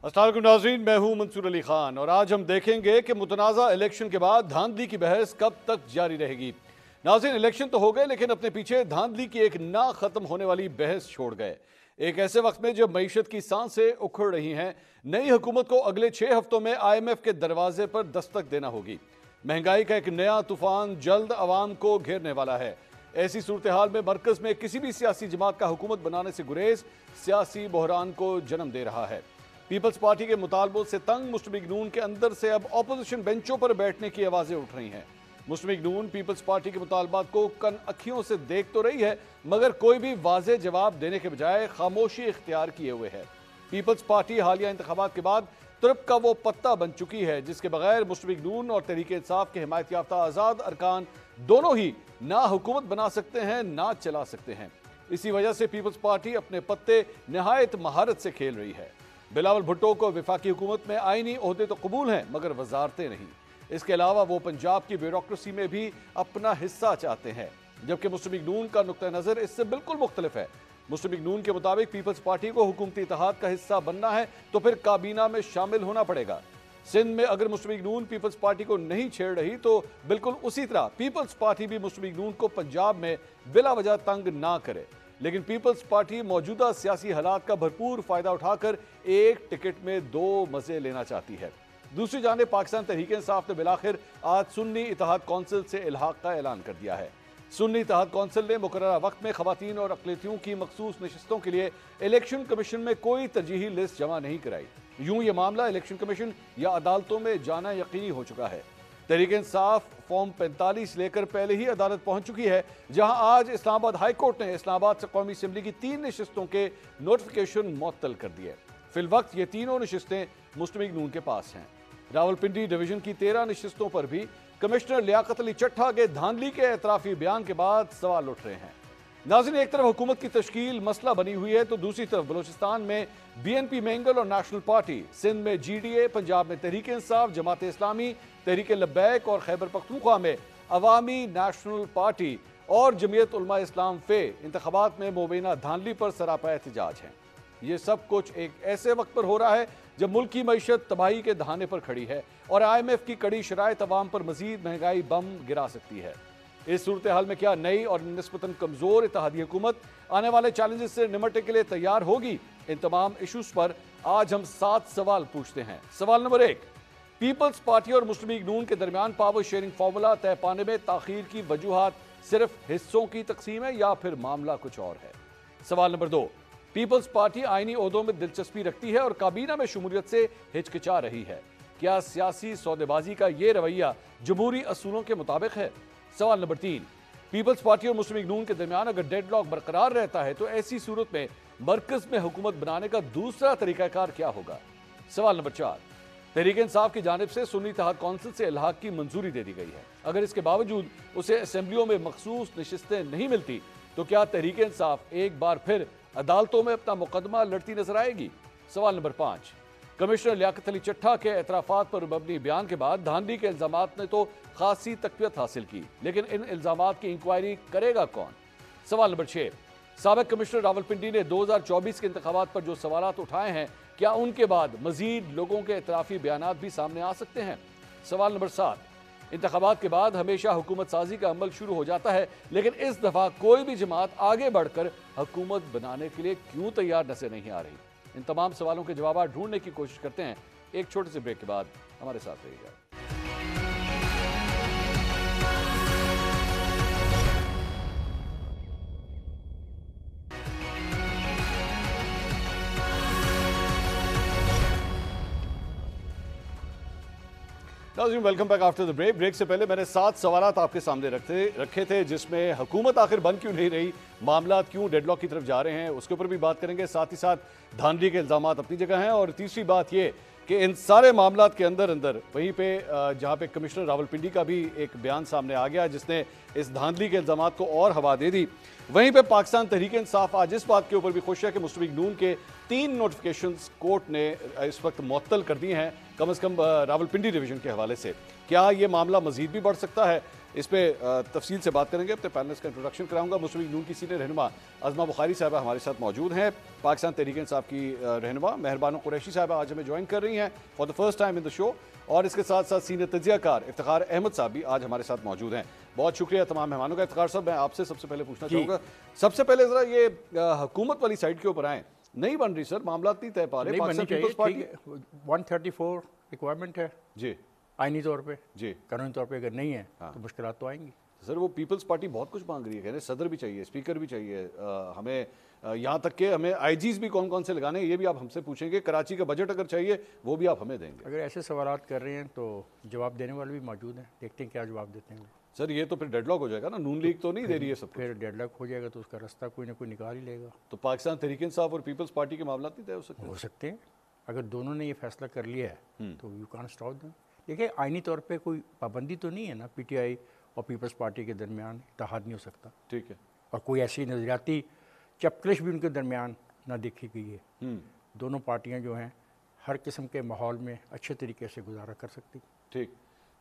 अस्सलाम वालेकुम नाज़रीन, मैं हूं मंसूर अली खान और आज हम देखेंगे कि मुतनाज़ा इलेक्शन के बाद धांधली की बहस कब तक जारी रहेगी। नाज़रीन, इलेक्शन तो हो गए लेकिन अपने पीछे धांधली की एक ना ख़त्म होने वाली बहस छोड़ गए। एक ऐसे वक्त में जब मईशत की सांसें उखड़ रही हैं, नई हुकूमत को अगले 6 हफ्तों में IMF के दरवाजे पर दस्तक देना होगी। महंगाई का एक नया तूफान जल्द अवाम को घेरने वाला है। ऐसी सूरत हाल में मरकज़ में किसी भी सियासी जमात का हुकूमत बनाने से गुरेज सियासी बहरान को जन्म दे रहा है। पीपल्स पार्टी के मुतालबों से तंग मुस्लिम लीग नून के अंदर से अब अपोजिशन बेंचों पर बैठने की आवाजें उठ रही हैं। मुस्लिम लीग नून पीपल्स पार्टी के मुतालबात को कन अखियों से देख तो रही है, मगर कोई भी वाज़ेह जवाब देने के बजाय खामोशी इख्तियार किए हुए है। पीपल्स पार्टी हालिया इंतखाबात के बाद तुर्क का वो पत्ता बन चुकी है जिसके बगैर मुस्लिम लीग नून और तहरीक इंसाफ के हिमायत याफ्ता आज़ाद अरकान दोनों ही ना हुकूमत बना सकते हैं ना चला सकते हैं। इसी वजह से पीपल्स पार्टी अपने पत्ते निहायत महारत से खेल रही है। बिलावल भुट्टो को वफाकी हुकूमत में आईनी ओहदे तो कबूल हैं मगर वजारतें नहीं। इसके अलावा वो पंजाब की ब्यूरोक्रेसी में भी अपना हिस्सा चाहते हैं, जबकि मुस्लिम लीग नून का नुक्ता नज़र इससे बिल्कुल मुख्तलिफ है। मुस्लिम लीग नून के मुताबिक पीपल्स पार्टी को हुकूमती इत्तेहाद का हिस्सा बनना है तो फिर काबीना में शामिल होना पड़ेगा। सिंध में अगर मुस्लिम लीग नून पीपल्स पार्टी को नहीं छेड़ रही तो बिल्कुल उसी तरह पीपल्स पार्टी भी मुस्लिम लीग नून को पंजाब में बिला वजह तंग ना करे। लेकिन पीपल्स पार्टी मौजूदा सियासी हालात का भरपूर फायदा उठाकर एक टिकट में दो मजे लेना चाहती है। दूसरी जानिब पाकिस्तान तहरीक इंसाफ ने बिलाखिर आज सुन्नी इत्तेहाद कौंसिल से इल्हाक का ऐलान कर दिया है। सुन्नी इत्तेहाद कौंसिल ने मुकर्ररा वक्त में खवातीन और अक़लियतियों की मखसूस नशिस्तों के लिए इलेक्शन कमीशन में कोई तरजीही लिस्ट जमा नहीं कराई। यूं ये मामला इलेक्शन कमीशन या अदालतों में जाना यकीनी हो चुका है। तहरीक इंसाफ फॉर्म 45 लेकर पहले ही अदालत पहुंच चुकी है, जहां आज इस्लामाबाद हाई कोर्ट ने इस्लामाबाद से कौमी असम्बली की 3 नशिस्तों के नोटिफिकेशन मुअत्तल कर दिए। फिलवक्त ये तीनों नशिस्तें मुस्लिम लीग नून के पास हैं। रावलपिंडी डिवीजन की 13 नशिस्तों पर भी कमिश्नर लियाकत अली चट्ठा के धांधली के एतराफी बयान के बाद सवाल उठ रहे हैं। नाज़रीन, एक तरफ हुकूमत की तश्कील मसला बनी हुई है तो दूसरी तरफ बलोचिस्तान में BNP मेंगल और नेशनल पार्टी, सिंध में GDA, पंजाब में तहरीक इंसाफ, जमात इस्लामी, तहरीक लब्बैक और खैबर पख्तूनख्वा में अवामी नेशनल पार्टी और जमीयत उलमा इस्लाम फे इंतखाबात में मुबैना धांधली पर सरापा एहतजाज हैं। ये सब कुछ एक ऐसे वक्त पर हो रहा है जब मुल्क की मईशत तबाही के दहाने पर खड़ी है और IMF की कड़ी शराइत अवाम पर मजीद महंगाई बम गिरा सकती है। इस सूरत हाल में क्या नई और निस्बतन कमजोर इत्तेहादी हुकूमत आने वाले चैलेंजेस से निमटने के लिए तैयार होगी? इन तमाम इशूज पर आज हम 7 सवाल पूछते हैं। सवाल नंबर 1, पीपल्स पार्टी और मुस्लिम लीग नून के दरमियान पावर शेयरिंग फार्मूला तय पाने में ताखीर की वजूहात सिर्फ हिस्सों की तकसीम है या फिर मामला कुछ और है? सवाल नंबर 2, पीपल्स पार्टी आईनी ओहदों में दिलचस्पी रखती है और काबीना में शमूलियत से हिचकिचा रही है। क्या सियासी सौदेबाजी का ये रवैया जमहूरी असूलों के मुताबिक है? सवाल नंबर 3, पीपल्स पार्टी और मुस्लिम लीग नून के दरमियान अगर डेडलॉक बरकरार रहता है तो ऐसी सूरत में मरकज में हुकूमत बनाने का दूसरा तरीकाकार क्या होगा? सवाल नंबर 4, तहरीक इंसाफ की जानिब से सुन्नी इत्तेहाद कौंसिल से इल्हाक की मंजूरी दे दी गई है, अगर इसके बावजूद उसे असेंबलियों में मखसूस नशिस्तें नहीं मिलती तो क्या तहरीक इंसाफ एक बार फिर अदालतों में अपना मुकदमा लड़ती नजर आएगी? सवाल नंबर 5, कमिश्नर लियाकत अली चट्ठा के एतराफात पर मबनी बयान के बाद धांधली के इल्जामात ने तो खासी तकवीत हासिल की, लेकिन इन इल्जामात की इंक्वायरी करेगा कौन? सवाल नंबर 6, साबिक कमिश्नर रावलपिंडी ने 2024 के इंतखाबात पर जो सवालात उठाए हैं, क्या उनके बाद मजीद लोगों के एतराफी बयानात भी सामने आ सकते हैं? सवाल नंबर 7, इंतखाबात के बाद हमेशा हुकूमत साजी का अमल शुरू हो जाता है, लेकिन इस दफा कोई भी जमात आगे बढ़कर हुकूमत बनाने के लिए क्यों तैयार नजर नहीं आ रही? इन तमाम सवालों के जवाब ढूंढने की कोशिश करते हैं। एक छोटे से ब्रेक के बाद हमारे साथ रहिएगा। नाज़रीन, welcome back after the break. Break से पहले मैंने 7 सवालात आपके सामने रखे थे जिसमें हुकूमत आखिर बन क्यों नहीं रही, मामला क्यों डेडलॉक की तरफ जा रहे हैं, उसके ऊपर भी बात करेंगे। साथ ही साथ धांधली के इल्जामात अपनी जगह हैं और तीसरी बात ये कि इन सारे मामलात के अंदर वहीं पे जहाँ पे कमिश्नर रावलपिंडी का भी एक बयान सामने आ गया जिसने इस धांधली के इल्जामात को और हवा दे दी, वहीं पे पाकिस्तान तहरीक इंसाफ आज इस बात के ऊपर भी खुश है कि मुस्लिम लीग नून के 3 नोटिफिकेशंस कोर्ट ने इस वक्त मुअत्तल कर दिए हैं, कम से कम रावलपिंडी डिवीजन के हवाले से। क्या ये मामला मजीद भी बढ़ सकता है? اس پہ تفصیل سے بات کریں گے. اپنے پینلسٹ کا انٹروڈکشن کراؤں گا. مسلم لیگ نون کی سینئر رہنما عظمہ بخاری صاحبہ ہمارے ساتھ موجود ہیں. پاکستان تحریک انصاف کی رہنما مہربانو قریشی صاحبہ آج ہمیں جوائن کر رہی ہیں فار دا فرسٹ ٹائم ان دا شو. اور اس کے ساتھ ساتھ سینئر تجزیہ کار افتخار احمد صاحب بھی آج ہمارے ساتھ موجود ہیں. بہت شکریہ تمام مہمانوں کا. افتخار صاحب میں آپ سے سب سے پہلے پوچھنا چاہوں گا, سب سے پہلے ذرا یہ حکومت والی سائڈ کے اوپر آئیں. نہیں بن رہی سر, معاملات نہیں طے پا رہے. پاکستان پیپلز پارٹی 134 ریکوائرمنٹ ہے جی آئینی طور پہ, جی قانونی طور پہ اگر نہیں ہے تو مشکلات تو آئیں گی. سر وہ پیپلز پارٹی بہت کچھ مانگ رہی ہے, کہہ رہے صدر بھی چاہیے, اسپیکر بھی چاہیے, ہمیں یہاں تک کہ ہمیں آئی جیز بھی کون کون سے لگانے ہیں یہ بھی آپ ہم سے پوچھیں گے. کراچی کا بجٹ اگر چاہیے وہ بھی آپ ہمیں دیں گے. اگر ایسے سوالات کر رہے ہیں تو جواب دینے والے بھی موجود ہیں, دیکھتے ہیں کیا جواب دیتے ہیں. سر یہ تو پھر ڈیڈ لاک ہو جائے گا نا, نون لیگ تو نہیں دے رہی ہے سب کچھ. پھر ڈیڈ لاک ہو جائے گا تو اس کا راستہ کوئی نہ کوئی نکال ہی لے گا. تو پاکستان تحریک انصاف اور پیپلز پارٹی کے معاملات نہیں طے ہو سکتے ہیں. اگر دونوں نے یہ فیصلہ کر لیا ہے تو یو کان اسٹاپ دیم. دیکھیں آئینی طور پہ کوئی پابندی تو نہیں ہے نا, پی ٹی آئی اور پیپلز پارٹی کے درمیان اتحاد نہیں ہو سکتا. ٹھیک ہے. اور کوئی ایسی نظریاتی چپکلش بھی ان کے درمیان نہ دیکھی گئی ہے. دونوں پارٹیاں جو ہیں ہر قسم کے ماحول میں اچھے طریقے سے گزارا کر سکتی. ٹھیک.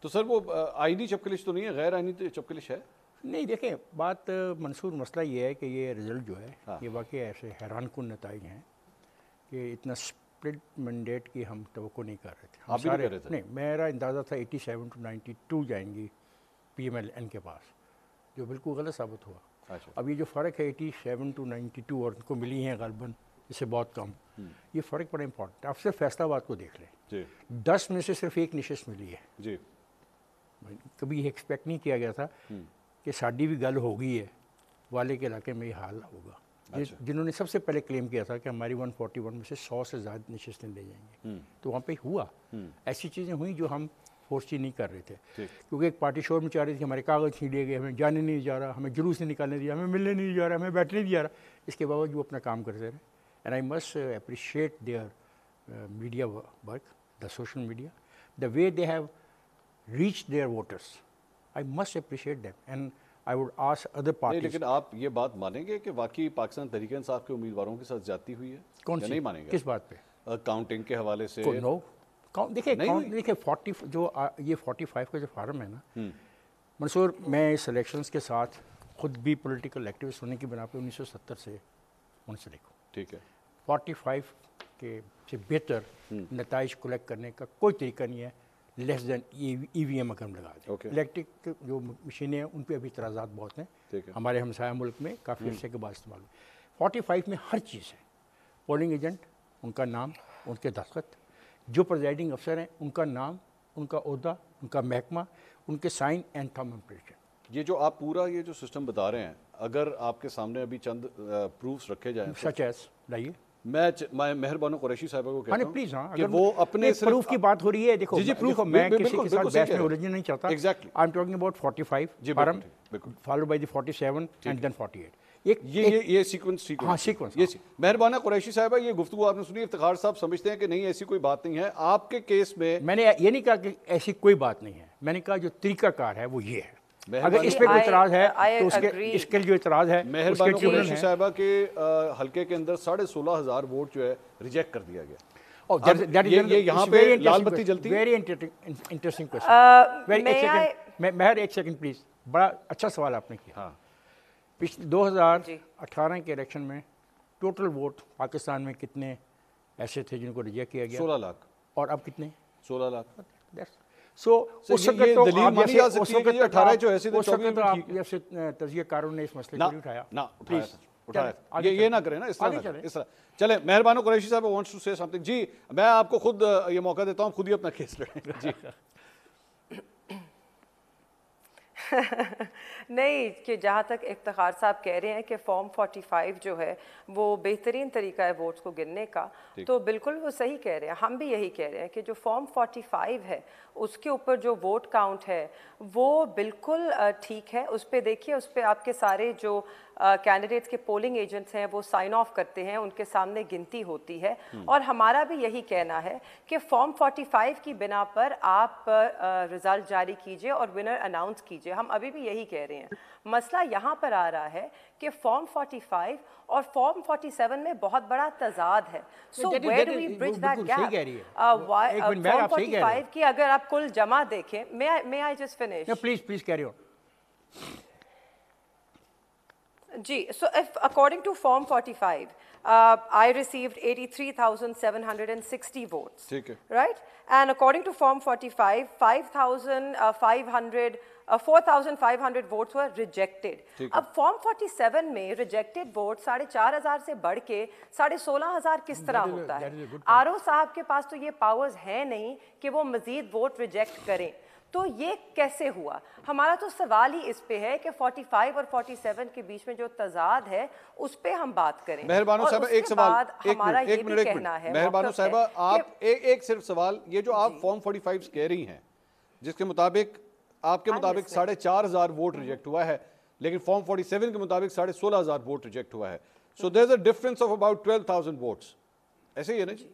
تو سر وہ آئینی چپکلش تو نہیں ہے, غیر آئینی چپکلش ہے؟ نہیں دیکھیں بات منصور, مسئلہ یہ ہے کہ یہ رزلٹ جو ہے یہ واقعی ایسے حیران کن نتائج ہیں کہ اتنا اسپلٹ مینڈیٹ کی ہم توقع نہیں کر رہے تھے. آپ بھی نہیں کر رہے تھے؟ نہیں, میرا اندازہ تھا 87 to 92 جائیں گی پی ایم ایل این کے پاس, جو بالکل غلط ثابت ہوا. اب یہ جو فرق ہے 87 to 92 اور ان کو ملی ہیں غالباً اس سے بہت کم, یہ فرق بڑا امپورٹنٹ ہے. آپ صرف فیصلہ آباد کو دیکھ لیں, 10 میں سے صرف ایک نشست ملی ہے. جی کبھی یہ ایکسپیکٹ نہیں کیا گیا تھا کہ ساڈی بھی گل ہو گئی ہے والے کے علاقے میں یہ حال ہوگا. جنہوں نے سب سے پہلے کلیم کیا تھا کہ ہماری 141 میں سے 100 سے زیادہ نشستیں لے جائیں گے, تو وہاں پہ ہوا. ایسی چیزیں ہوئیں جو ہم فورس نہیں کر رہے تھے, کیونکہ ایک پارٹی شور میں چاہ رہی تھی ہمارے کاغذ چھین لیے گئے, ہمیں جانے نہیں جا رہا, ہمیں جلوس نہیں نکالنے دیا, ہمیں ملنے نہیں جا رہا, ہمیں بیٹھنے نہیں جا رہا. اس کے باوجود وہ اپنا کام کرتے رہے. And I must appreciate their media work, the social media, the way they have reach their voters. I must appreciate them and I would ask other parties. لیکن آپ یہ بات مانیں گے کہ واقعی پاکستان تحریک انصاف کے امیدواروں کے ساتھ زیادتی ہوئی ہے؟ کون سی؟ نہیں مانیں گے؟ کس بات پہ؟ کاؤنٹنگ کے حوالے سے. نو, دیکھیں 40 جو یہ 45 کا جو فارم ہے نا منصور, میں اس الیکشنز کے ساتھ خود بھی پولیٹیکل ایکٹیوسٹ ہونے کی بنا پہ 1970 سے منسلک ہوں. ٹھیک ہے. 45 کے سے بہتر نتائج کلیکٹ کرنے کا کوئی طریقہ نہیں ہے لیس دین ای وی ایم اگر ہم لگا دیں. الیکٹرک جو مشینیں ہیں ان پہ ابھی اعتراضات بہت ہیں, ہمارے ہمسایہ ملک میں کافی عرصے کے بعد استعمال ہوئے. 45 میں ہر چیز ہے, پولنگ ایجنٹ, ان کا نام, ان کے دستخط, جو پریزائڈنگ افسر ہیں ان کا نام, ان کا عہدہ, ان کا محکمہ, ان کے سائن اینڈ تھم امپریشن. یہ جو آپ پورا یہ جو سسٹم بتا رہے ہیں, اگر آپ کے سامنے ابھی چند پروفس رکھے جائیں, سچ ایس لائیے, میں مہربانو قریشی صاحبہ کو کہتا ہوں پلیز کہ وہ اپنے پروف کی بات ہو رہی ہے. دیکھو میں کسی کے ساتھ بحث میں الجھنا نہیں چاہتا. Exactly I am talking about 45 form followed by the 47 and then 48. یہ سیکوینس. ہاں سیکوینس. مہربانہ قریشی صاحبہ یہ گفتگو آپ نے سنی, افتخار صاحب سمجھتے ہیں کہ نہیں ایسی کوئی بات نہیں ہے آپ کے کیس میں؟ میں نے یہ نہیں کہا کہ ایسی کوئی بات نہیں ہے, میں نے کہا جو طریقہ کار ہے وہ یہ ہے. اگر اس پہ کوئی اعتراض ہے تو اس کے جو اعتراض ہے مہربانہ قریشی صاحبہ کے حلقے کے اندر 16,500 ووٹ جو ہے ریجیکٹ کر دیا گیا. یہ یہاں پہ لال بتی جلتی ہے. Very interesting question. مہر ایک سیکنڈ پلیز, بڑا اچھا سوال آپ نے کیا. 2018 کے الیکشن میں ٹوٹل ووٹ پاکستان میں کتنے ایسے تھے جن کو ریجیکٹ کیا گیا؟ 16 لاکھ. اور اب کتنے؟ 16 لاکھ. سو اس وقت تو دلیل مانی جا سکتی ہے کہ 18 جو ایسے تجزیہ کاروں نے اس مسئلے کو نہیں اٹھایا. پلیز یہ نہ کریں نا اس طرح. چلیں مہربانو قریشی صاحب وانٹس ٹو سے سم تھنگ. جی میں آپ کو خود یہ موقع دیتا ہوں, خود ہی اپنا کیس لڑیں. جی نہیں, کہ جہاں تک افتخار صاحب کہہ رہے ہیں کہ فارم 45 جو ہے وہ بہترین طریقہ ہے ووٹس کو گننے کا, تو بالکل وہ صحیح کہہ رہے ہیں. ہم بھی یہی کہہ رہے ہیں کہ جو فارم 45 ہے اس کے اوپر جو ووٹ کاؤنٹ ہے وہ بالکل ٹھیک ہے. اس پہ دیکھیے, اس پہ آپ کے سارے جو کینڈیڈیٹس کے پولنگ ایجنٹس ہیں وہ سائن آف کرتے ہیں, ان کے سامنے گنتی ہوتی ہے. اور ہمارا بھی یہی کہنا ہے کہ فارم 45 کی بنا پر آپ رزلٹ جاری کیجئے اور ونر اناؤنس کیجئے. ہم ابھی بھی یہی کہہ رہے ہیں. مسئلہ یہاں پر آ رہا ہے کہ فارم 45 اور فارم 47 میں بہت بڑا تضاد ہے. So where do we bridge that gap? Form 45 کی اگر آپ کل جمع دیکھیں, may I just finish? Please carry on. So if according to Form 45, I received 83,760 votes. Right? And according to Form 45, 4,500 votes were rejected. अब Form 47 में rejected votes 4,500 से बढ़ के 16,500 किस तरह होता है? आरओ साहब के पास तो ये powers हैं नहीं कि वो मजीद वोट रिजेक्ट करें. तो ये कैसे हुआ? हमारा तो सवाल ही इस पे है कि 45 और 47 के बीच में जो तजाद है उस पे हम बात करें. मेहरबानो साहबा एक सवाल, हमारा ये भी कहना है, मेहरबानो साहबा आप एक सिर्फ सवाल, ये जो आप फॉर्म 45 कह रही हैं जिसके मुताबिक आपके मुताबिक 4,500 वोट रिजेक्ट हुआ है, लेकिन फॉर्म 47 के मुताबिक 16,500 वोट रिजेक्ट हुआ है. So there is a difference of about 12,000 votes. ऐसे ही है ना जी?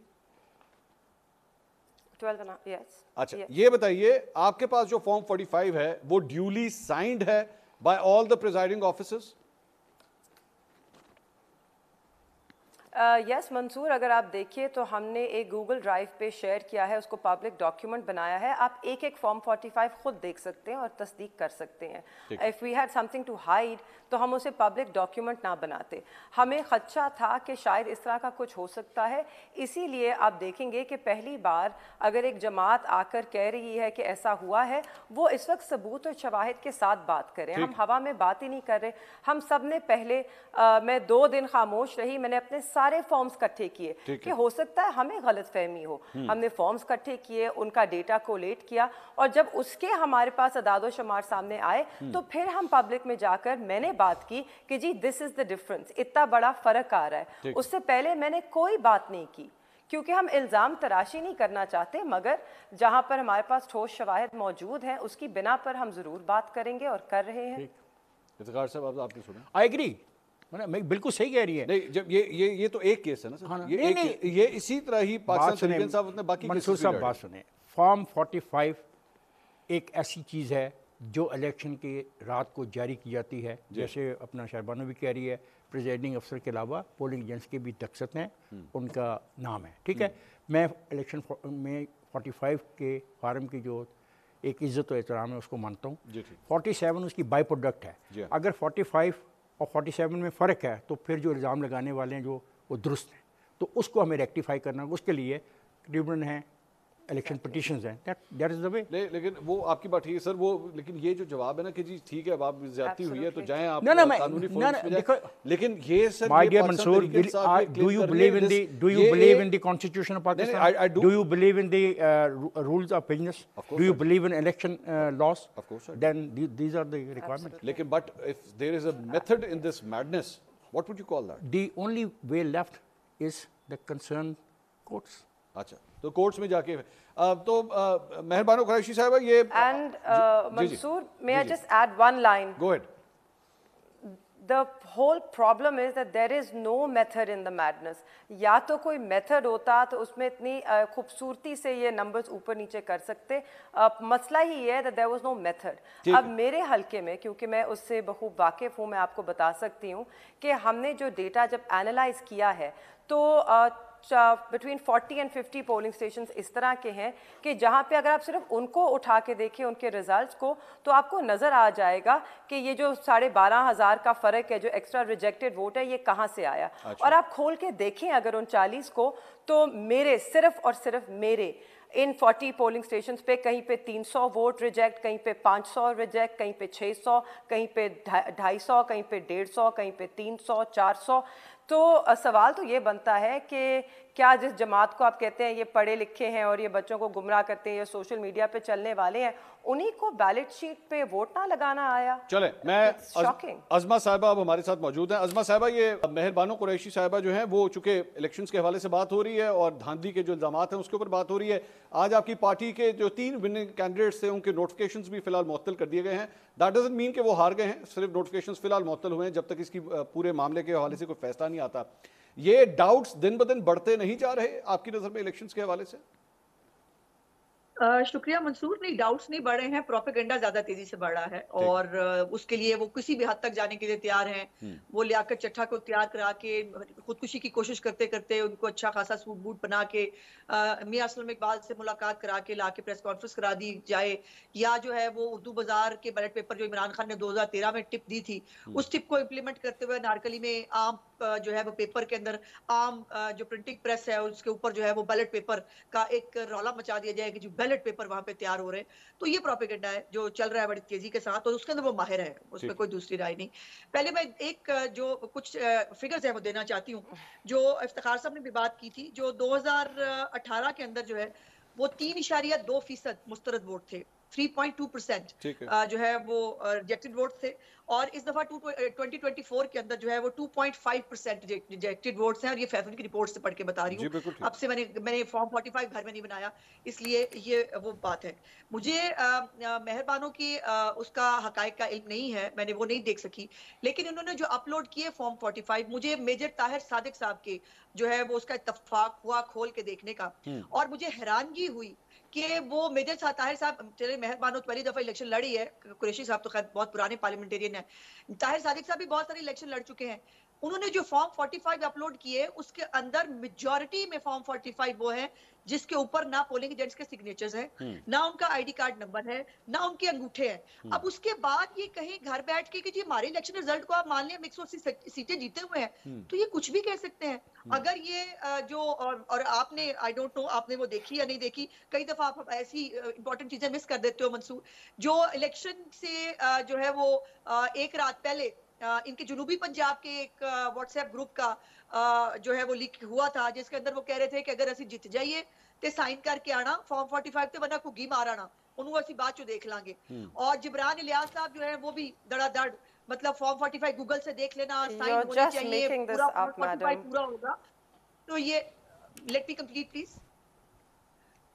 12 yes. अच्छा ये बताइए आपके पास जो फॉर्म 45 है वो ड्यूली साइंड है by all the presiding officers? Yes Mansoor, अगर आप देखिए तो हमने एक गूगल ड्राइव पे शेयर किया है, उसको पब्लिक डॉक्यूमेंट बनाया है. आप एक एक फॉर्म 45 खुद देख सकते हैं और तस्दीक कर सकते हैं. If we had something to hide तो हम उसे पब्लिक डॉक्यूमेंट ना बनाते. हमें खदशा था कि शायद इस तरह का कुछ हो सकता है, इसीलिए आप देखेंगे कि पहली बार अगर एक जमात आकर कह रही है कि ऐसा हुआ है, वो इस वक्त सबूत और शवाहिद के साथ बात करें. हम हवा में बात ही नहीं कर रहे. हम सब ने पहले मैं 2 दिन खामोश रही, मैंने अपने सारे फॉर्म्स इकट्ठे किए कि हो सकता है हमें गलतफहमी हो. हमने फॉर्म्स इकट्ठे किए, उनका डेटा कोलेट किया, और जब उसके हमारे पास अदादो शुमार सामने आए तो फिर हम पब्लिक में जाकर मैंने बात की कि जी दिस इज द डिफरेंस, इतना बड़ा फर्क आ रहा है. उससे पहले मैंने कोई बात नहीं की क्योंकि हम इल्ज़ाम तराशी नहीं करना चाहते, मगर जहां पर हमारे पास ठोस शवाहिद मौजूद हैं उसकी बिना पर हम ज़रूर बात करेंगे और कर रहे हैं. इफ्तिखार साहब आपने सुना? आई एग्री, मैं बिल्कुल सही कह रही है. नहीं, जब ये तो एक केस है ना सर. हाँ, ये इसी तरह ही पाकिस्तान तहरीक साहब ने बाकी मंसूर साहब बात सुने. फॉर्म 45 एक ऐसी चीज़ है जो इलेक्शन की रात को जारी की जाती है, जैसे अपना शहरबानो भी कह रही है, प्रिजाइडिंग अफसर के अलावा पोलिंग एजेंट्स के भी दख्सत हैं, उनका नाम है. ठीक है, मैं इलेक्शन में 45 के फार्म की जो एक इज़्ज़त और एहतराम है उसको मानता हूँ. 47 उसकी बाई प्रोडक्ट है. अगर 45 और 47 में फ़र्क है तो फिर जो इल्ज़ाम लगाने वाले हैं जो वो दुरुस्त हैं, तो उसको हमें रेक्टिफाई करना, उसके लिए ट्रिब्यूनल हैं, इलेक्शन पिटिशंस हैं, दैट इज़ द वे. लेकिन वो आपकी बात ठीक है सर, वो लेकिन ये जो जवाब है ना कि जी ठीक है अब आप ज़्यादती हुई है तो जाएं आप कानूनी फोरम्स में जाएं, लेकिन ये sir my dear Mansoor, do you believe in the constitution of Pakistan? Do you believe in the rules of business? Do you believe in election laws? Then these are the requirements. लेकिन but if there is a method in this madness, what would you call that? The only way left is the concern courts. अच्छा, तो courts में जाके तो मेहरबानो कुरैशी साहब ये एंड Mansoor, may I just add one line? Go ahead. The whole problem is that there is no method in the madness. या तो कोई मेथड होता तो उसमें इतनी खूबसूरती से ये नंबर्स ऊपर नीचे कर सकते. मसला ही ये है that there was no method. अब मेरे हलके में, क्योंकि मैं उससे बखूब वाकिफ़ हूँ, मैं आपको बता सकती हूँ कि हमने जो डेटा जब एनालाइज किया है तो बिटवीन 40 एंड 50 पोलिंग स्टेशंस इस तरह के हैं कि जहाँ पे अगर आप सिर्फ उनको उठा के देखें उनके रिजल्ट्स को तो आपको नज़र आ जाएगा कि ये जो 12,500 का फ़र्क है, जो एक्स्ट्रा रिजेक्टेड वोट है, ये कहाँ से आया. और आप खोल के देखें अगर उन 40 को, तो मेरे सिर्फ और सिर्फ मेरे इन 40 पोलिंग स्टेशंस पे कहीं पे 300 वोट रिजेक्ट, कहीं पे 500 रिजेक्ट, कहीं पे 600, कहीं पे 250, कहीं पे 150, कहीं पे 300, 400. तो सवाल तो ये बनता है कि क्या जिस जमात को आप कहते हैं ये पढ़े लिखे हैं और ये बच्चों को गुमराह करते हैं, ये सोशल मीडिया पे चलने वाले हैं, उन्हीं को बैलेट शीट पे वोट ना लगाना आया? चले, मैं अज़मा साहिबा अब हमारे साथ मौजूद हैं. अज़मा साहिबा, ये मेहरबानो कुरैशी साहिबा जो हैं वो चूँकि इलेक्शंस के हवाले से बात हो रही है और धांधली के जो इल्ज़ामात हैं उसके ऊपर बात हो रही है. आज आपकी पार्टी के जो 3 विनिंग कैंडिडेट्स थे उनके नोटिफिकेशंस भी फिलहाल मुअत्तल कर दिए गए हैं. दैट डजंट मीन कि वो हार गए हैं, सिर्फ नोटिफिकेशंस फिलहाल मुअत्तल हुए हैं जब तक इसकी पूरे मामले के हवाले से कोई फैसला नहीं आता. ये डाउट्स दिन ब दिन बढ़ते नहीं जा रहे आपकी नज़र में इलेक्शंस के हवाले से? शुक्रिया मंसूर, नहीं डाउट्स नहीं बढ़ रहे हैं, प्रोपेगेंडा ज्यादा तेजी से बढ़ रहा है और उसके लिए वो किसी भी हद तक जाने के लिए तैयार हैं। वो लियाकत चट्टा को तैयार करा के खुदकुशी की कोशिश करते करते उनको अच्छा खासा सूट बूट बना के मियां असलम इकबाल से मुलाकात करा के लाके प्रेस कॉन्फ्रेंस करा दी जाए, या जो है वो उर्दू बाजार के बैलेट पेपर जो इमरान खान ने 2013 में टिप दी थी उस टिप को इम्प्लीमेंट करते हुए नारकली में आम जो है वो पेपर के अंदर आम जो प्रिंटिंग प्रेस है उसके ऊपर जो है वो बैलेट पेपर का एक रौला मचा दिया जाए कि जो बैलेट पेपर वहां पे तैयार हो रहे हैं। तो ये प्रोपेगेंडा है जो चल रहा है बड़ी तेजी के साथ और उसके अंदर वो माहिर है, उसमें कोई दूसरी राय नहीं। पहले मैं एक जो कुछ फिगर्स है वो देना चाहती हूँ। जो इफ्तिखार साहब ने भी बात की थी, जो 2018 के अंदर जो है वो 3.2% मुस्तरद वोट थे, 3.2% जो है वो रिजेक्टेड वोट थे, और इस दफा 2024 के अंदर जो है वो 2.5% रिजेक्टेड वोट्स हैं, और ये फैसल की रिपोर्ट से पढ़ के बता रही हूँ। अब से मैंने फॉर्म 45 घर में नहीं बनाया, इसलिए ये वो बात है। मुझे मेहरबानों की उसका हकायक का इल्म नहीं है, मैंने वो नहीं देख सकी, लेकिन उन्होंने जो अपलोड किए फॉर्म 45, मुझे मेजर ताहिर सादिक साहब के जो है वो उसका इत्तफाक हुआ खोल के देखने का, और मुझे हैरानगी हुई कि वो मेजर ताहिर साहब, चले मेहरबानों पहली दफा इलेक्शन लड़ी है, कुरैशी साहब तो खैर बहुत पुराने पार्लियामेंटेरियन है, ताहिर सादिक साहब भी बहुत सारे इलेक्शन लड़ चुके हैं। उन्होंने जो फॉर्म 45 अपलोड किए उसके अंदर मेजॉरिटी में फॉर्म 45 वो है जिसके ऊपर ना पोलिंग एजेंट्स के सिग्नेचर्स हैं, ना उनका आईडी कार्ड नंबर है, ना उनके अंगूठे हैं। अब उसके बाद ये कहीं घर बैठ के कि जी हमारे इलेक्शन रिजल्ट को आप मान लिया 180 सीटें जीते हुए हैं, तो ये कुछ भी कह सकते हैं। अगर ये जो और आपने आई डोंट नो आपने वो देखी या नहीं देखी, कई दफा आप ऐसी इंपॉर्टेंट चीजें मिस कर देते हो मंसूर। जो इलेक्शन से जो है वो एक रात पहले इनके जुनूबी पंजाब के एक व्हाट्सएप ग्रुप का जो है वो लीक हुआ था, जिसके अंदर वो कह रहे थे कि अगर असि जित जाइए तो साइन करके आना फॉर्म 45 ते, वरना घुग्गी मार आना, उन्होंने असि बाद चो देख लांगे। और जिब्रान इलियास साहब जो है वो भी धड़ाधड़, मतलब फॉर्म 45 गूगल से देख लेना, साइन होनी चाहिए, पूरा फॉर्म 45 पूरा होगा। तो ये लेट मी कंप्लीट प्लीज।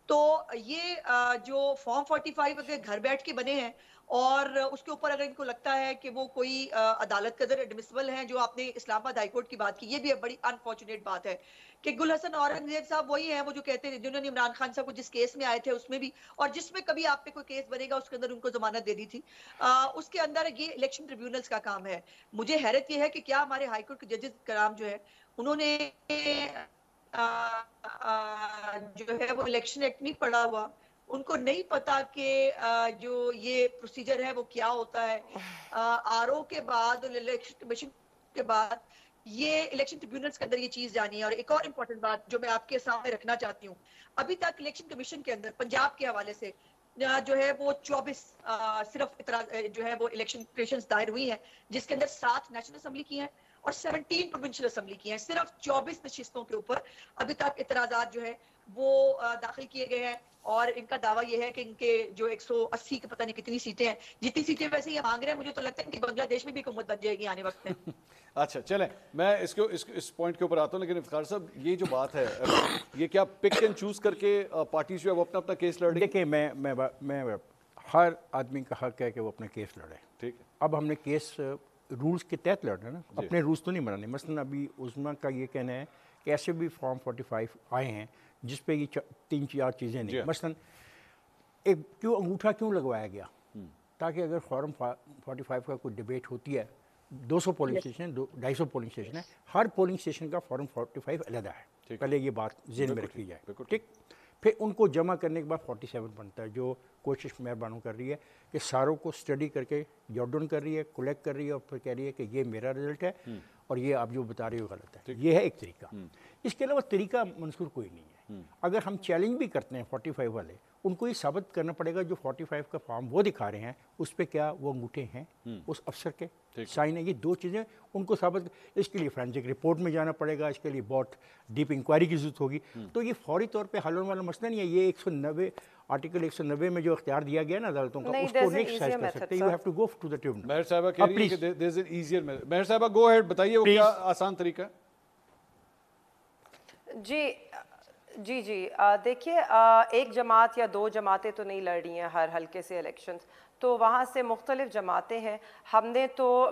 तो ये जो फॉर्म 45 अगर घर बैठ के बने हैं और उसके ऊपर अगर इनको लगता है कि वो कोई अदालत के अंदर एडमिसिबल हैं, जो आपने इस्लामाबाद हाई कोर्ट की बात की, ये भी एक बड़ी अनफॉर्चुनेट बात है कि गुल हसन औरंगजेब साहब वही हैं वो जो कहते हैं, जिन्होंने इमरान खान साहब को जिस केस में आए थे उसमें भी, और जिसमें कभी आप पे कोई केस बनेगा उसके अंदर उनको जमानत दे दी थी, उसके अंदर ये इलेक्शन ट्रिब्यूनल्स का काम है। मुझे हैरत ये है कि क्या हमारे हाई कोर्ट के जजेस कराम जो है उन्होंने जो है वो इलेक्शन एक्ट नहीं पढ़ा हुआ, उनको नहीं पता कि जो ये प्रोसीजर है वो क्या होता है। आरओ के बाद इलेक्शन कमीशन के बाद ये इलेक्शन ट्रिब्यूनल्स के अंदर ये चीज जानी है। और एक और इम्पोर्टेंट बात जो मैं आपके सामने रखना चाहती हूँ, अभी तक इलेक्शन कमीशन के अंदर पंजाब के हवाले से जो है वो 24 सिर्फ जो है वो इलेक्शन पिटीशंस दायर हुई हैं, जिसके अंदर 7 नेशनल असेंबली की हैं और 17 प्रोविंशियल असेंबली की हैं। सिर्फ 24 नशिस्तों के ऊपर अभी तक इतराजात जो है वो दाखिल किए गए हैं, और इनका दावा यह है कि इनके जो 180 के पता नहीं कितनी सीटें हैं, जितनी सीटें वैसे ये मांग रहे हैं, मुझे तो लगता है कि बांग्लादेश में भी हुकूमत बन जाएगी आने वक्त में। अच्छा चलें, मैं इस पॉइंट के ऊपर आता हूँ, लेकिन इफ्तिखार साहब ये जो बात है ये क्या पिक एंड चूज करके पार्टी जो है वो अपना अपना केस लड़ रही है? देखिए मैं हर आदमी का हक है कि वो अपना केस लड़े, ठीक है। अब हमने केस रूल्स के तहत लड़ रहे हैं ना, अपने रूल्स तो नहीं बनाने। मसलन अभी उस्मा का ये कहना है कि ऐसे भी फॉर्म 45 आए हैं जिस पे ये 3-4 चीज़ें नहीं, मसलन एक क्यों अंगूठा क्यों लगवाया गया, ताकि अगर फॉर्म 45 का कोई डिबेट होती है, 200 पोलिंग स्टेशन 250 पोलिंग स्टेशन है, हर पोलिंग स्टेशन का फॉर्म 45 अलग है, पहले ये बात ज़हन में रखी जाए, ठीक। फिर उनको जमा करने के बाद 47 बनता है, जो कोशिश मेहरबानों कर रही है कि सारों को स्टडी करके जॉट डाउन कर रही है, कलेक्ट कर रही है, और फिर कह रही है कि ये मेरा रिजल्ट है और ये आप जो बता रहे हो गलत है। ये है एक तरीका। इसके अलावा तरीका मंसूर कोई नहीं है। अगर हम चैलेंज भी करते हैं 45 वाले, उनको ये साबित करना पड़ेगा जो 45 का फॉर्म वो दिखा रहे हैं उस पर क्या वो अंगूठे हैं उस अफसर के, साइन है। ये 2 चीज़ें उनको साबित, इसके लिए फोरेंसिक रिपोर्ट में जाना पड़ेगा, इसके लिए बहुत डीप इंक्वायरी की जरूरत होगी। तो ये फौरी तौर पे हल होने वाला मसला नहीं है। ये 190 आर्टिकल 190 में जो इख्तियार दिया गया ना अदालतों का, उसको नहीं एक्सरसाइज कर सकते। You have to go to the tribunal. Mehar साहबा कह रही है कि there is an easier method. Mehar साहबा गो अहेड, बताइए वो क्या आसान तरीका है? जी, देखिए एक जमात या 2 जमातें तो नहीं लड़ रही हैं हर हल्के से इलेक्शंस, تو وہاں سے مختلف جماعتیں ہیں.